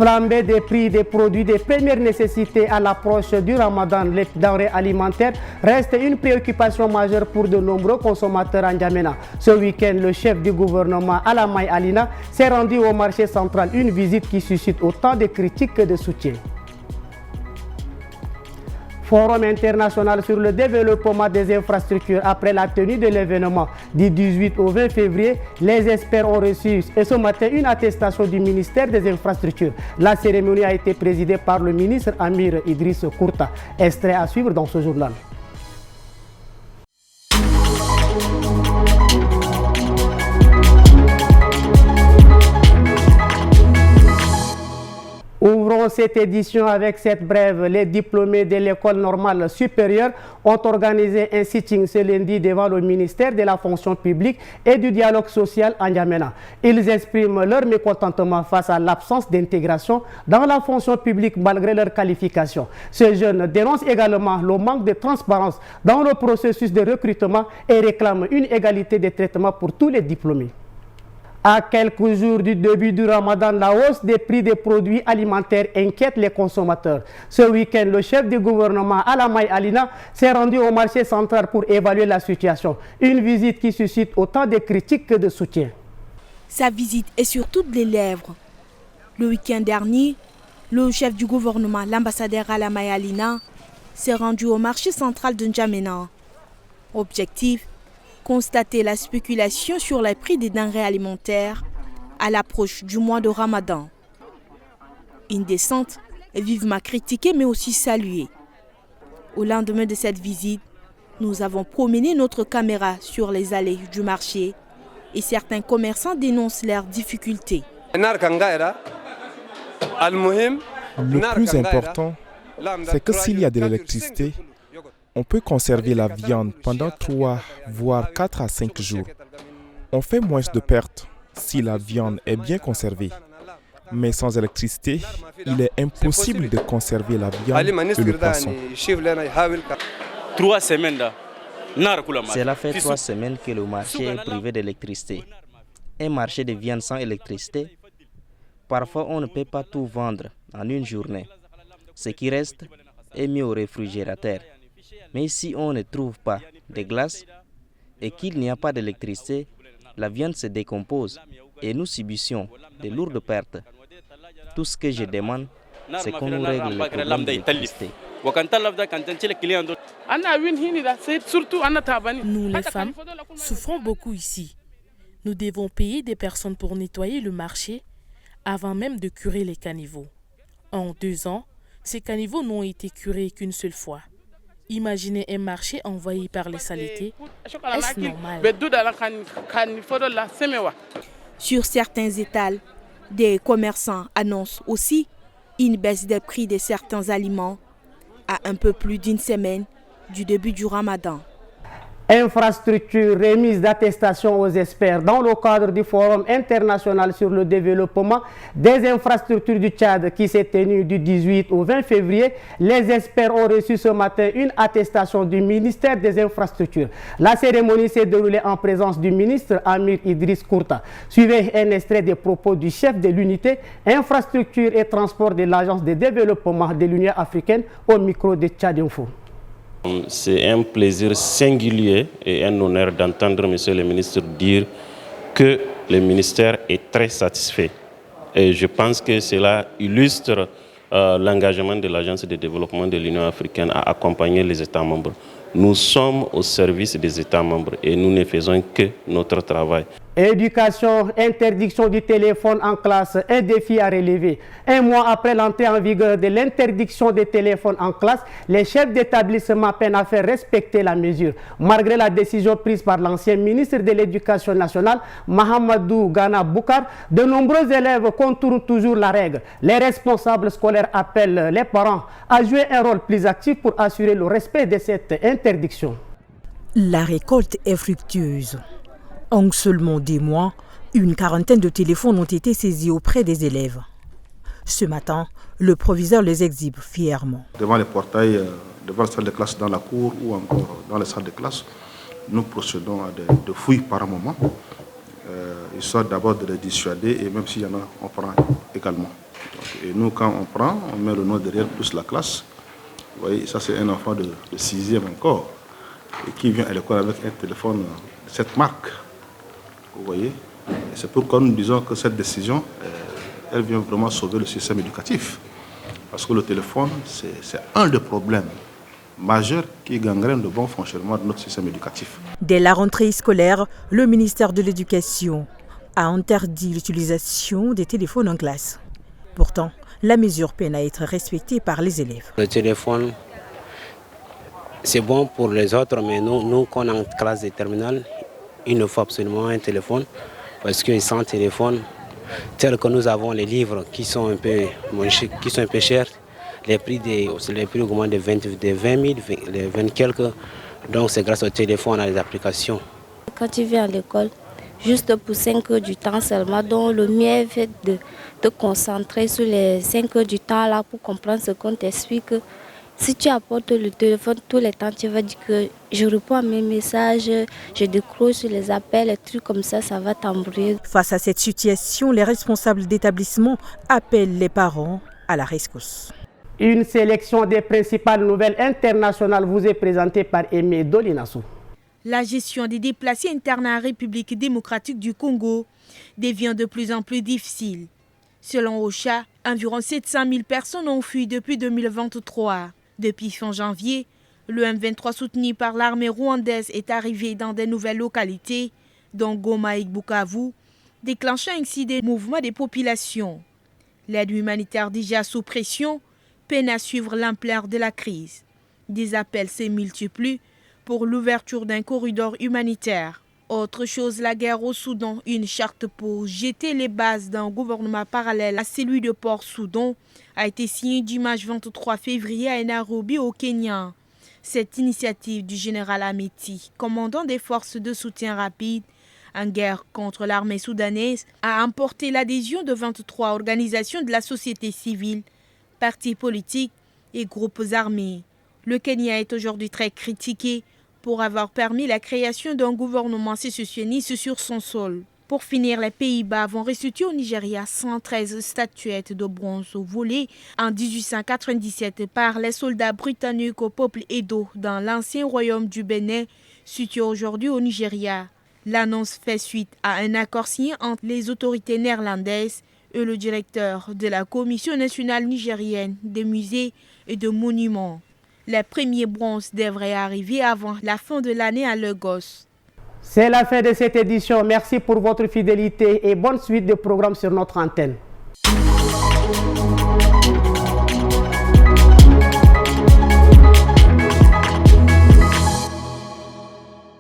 Flambée des prix des produits de première nécessité à l'approche du Ramadan, les denrées alimentaires restent une préoccupation majeure pour de nombreux consommateurs en N'Djamena. Ce week-end, le chef du gouvernement Alamay Alina s'est rendu au marché central, une visite qui suscite autant de critiques que de soutien. Forum international sur le développement des infrastructures. Après la tenue de l'événement du 18 au 20 février, les experts ont reçu ce matin une attestation du ministère des Infrastructures. La cérémonie a été présidée par le ministre Amir Idriss Kourta. Extrait à suivre dans ce journal. Ouvrons cette édition avec cette brève. Les diplômés de l'école normale supérieure ont organisé un sitting ce lundi devant le ministère de la fonction publique et du dialogue social en N'Djamena. Ils expriment leur mécontentement face à l'absence d'intégration dans la fonction publique malgré leur qualification. Ces jeunes dénoncent également le manque de transparence dans le processus de recrutement et réclament une égalité de traitement pour tous les diplômés. À quelques jours du début du Ramadan, la hausse des prix des produits alimentaires inquiète les consommateurs. Ce week-end, le chef du gouvernement Alamay Alina s'est rendu au marché central pour évaluer la situation. Une visite qui suscite autant de critiques que de soutien. Sa visite est sur toutes les lèvres. Le week-end dernier, le chef du gouvernement, l'ambassadeur Alamay Alina, s'est rendu au marché central de N'Djamena. Objectif: constater la spéculation sur les prix des denrées alimentaires à l'approche du mois de Ramadan. Une descente est vivement critiquée mais aussi saluée. Au lendemain de cette visite, nous avons promené notre caméra sur les allées du marché et certains commerçants dénoncent leurs difficultés. Le plus important, c'est que s'il y a de l'électricité, on peut conserver la viande pendant 3 voire 4 à 5 jours. On fait moins de pertes si la viande est bien conservée. Mais sans électricité, il est impossible de conserver la viande et le poisson. Cela fait 3 semaines que le marché est privé d'électricité. Un marché de viande sans électricité, parfois on ne peut pas tout vendre en une journée. Ce qui reste est mis au réfrigérateur. Mais si on ne trouve pas de glace et qu'il n'y a pas d'électricité, la viande se décompose et nous subissons de lourdes pertes. Tout ce que je demande, c'est qu'on nous règle le problème d'électricité. Nous, les femmes, souffrons beaucoup ici. Nous devons payer des personnes pour nettoyer le marché avant même de curer les caniveaux. En 2 ans, ces caniveaux n'ont été curés qu'une seule fois. Imaginez un marché envahi par les saletés. Est-ce normal? Sur certains étals, des commerçants annoncent aussi une baisse des prix de certains aliments à un peu plus d'1 semaine du début du Ramadan. Infrastructure, remise d'attestation aux experts. Dans le cadre du Forum international sur le développement des infrastructures du Tchad qui s'est tenu du 18 au 20 février, les experts ont reçu ce matin une attestation du ministère des Infrastructures. La cérémonie s'est déroulée en présence du ministre Amir Idriss Kourta. Suivez un extrait des propos du chef de l'unité infrastructure et transport de l'Agence de développement de l'Union africaine au micro de Tchad Info. C'est un plaisir singulier et un honneur d'entendre Monsieur le ministre dire que le ministère est très satisfait. Et je pense que cela illustre l'engagement de l'Agence de développement de l'Union africaine à accompagner les États membres. Nous sommes au service des États membres et nous ne faisons que notre travail. Éducation, interdiction du téléphone en classe, un défi à relever. 1 mois après l'entrée en vigueur de l'interdiction des téléphones en classe, les chefs d'établissement peinent à faire respecter la mesure. Malgré la décision prise par l'ancien ministre de l'Éducation nationale, Mahamadou Gana Boukar, de nombreux élèves contournent toujours la règle. Les responsables scolaires appellent les parents à jouer un rôle plus actif pour assurer le respect de cette interdiction. La récolte est fructueuse. En seulement 2 mois, une quarantaine de téléphones ont été saisis auprès des élèves. Ce matin, le proviseur les exhibe fièrement. Devant les portails, devant les salles de classe dans la cour ou encore dans les salles de classe, nous procédons à des fouilles par moment, histoire d'abord de les dissuader et même s'il y en a, on prend également. Et nous, quand on prend, on met le nom derrière plus la classe. Vous voyez, ça c'est un enfant de 6e encore, et qui vient à l'école avec un téléphone de cette marque. Vous voyez, et c'est pourquoi nous disons que cette décision, elle vient vraiment sauver le système éducatif. Parce que le téléphone, c'est un des problèmes majeurs qui gangrène le bon fonctionnement de notre système éducatif. Dès la rentrée scolaire, le ministère de l'Éducation a interdit l'utilisation des téléphones en classe. Pourtant, la mesure peine à être respectée par les élèves. Le téléphone, c'est bon pour les autres, mais nous qu'on est en classe de terminale, il nous faut absolument un téléphone, parce que sans téléphone, tel que nous avons les livres qui sont un peu chers, les prix augmentent de 20 000, les 20 quelques, donc c'est grâce au téléphone, à les applications. Quand tu viens à l'école, juste pour 5 heures du temps seulement, donc le mieux est fait de te concentrer sur les 5 heures du temps là pour comprendre ce qu'on t'explique. Si tu apportes le téléphone tous les temps, tu vas dire que je réponds à mes messages, je décroche sur les appels, les trucs comme ça, ça va t'embrouiller. Face à cette situation, les responsables d'établissement appellent les parents à la rescousse. Une sélection des principales nouvelles internationales vous est présentée par Aimé Dolinassou. La gestion des déplacés internes en République démocratique du Congo devient de plus en plus difficile. Selon OCHA, environ 700 000 personnes ont fui depuis 2023. Depuis fin janvier, le M23 soutenu par l'armée rwandaise est arrivé dans des nouvelles localités, dont Goma et Bukavu, déclenchant ainsi des mouvements des populations. L'aide humanitaire déjà sous pression peine à suivre l'ampleur de la crise. Des appels se multiplient pour l'ouverture d'un corridor humanitaire. Autre chose, la guerre au Soudan, une charte pour jeter les bases d'un gouvernement parallèle à celui de Port-Soudan, a été signée dimanche 23 février à Nairobi au Kenya. Cette initiative du général Ameti, commandant des forces de soutien rapide en guerre contre l'armée soudanaise, a emporté l'adhésion de 23 organisations de la société civile, partis politiques et groupes armés. Le Kenya est aujourd'hui très critiqué pour avoir permis la création d'un gouvernement sécessionniste sur son sol. Pour finir, les Pays-Bas vont restituer au Nigeria 113 statuettes de bronze volées en 1897 par les soldats britanniques au peuple Edo dans l'ancien royaume du Bénin, situé aujourd'hui au Nigeria. L'annonce fait suite à un accord signé entre les autorités néerlandaises et le directeur de la Commission nationale nigérienne des musées et de monuments. Les premiers bronzes devraient arriver avant la fin de l'année à Lagos. C'est la fin de cette édition. Merci pour votre fidélité et bonne suite de programmes sur notre antenne.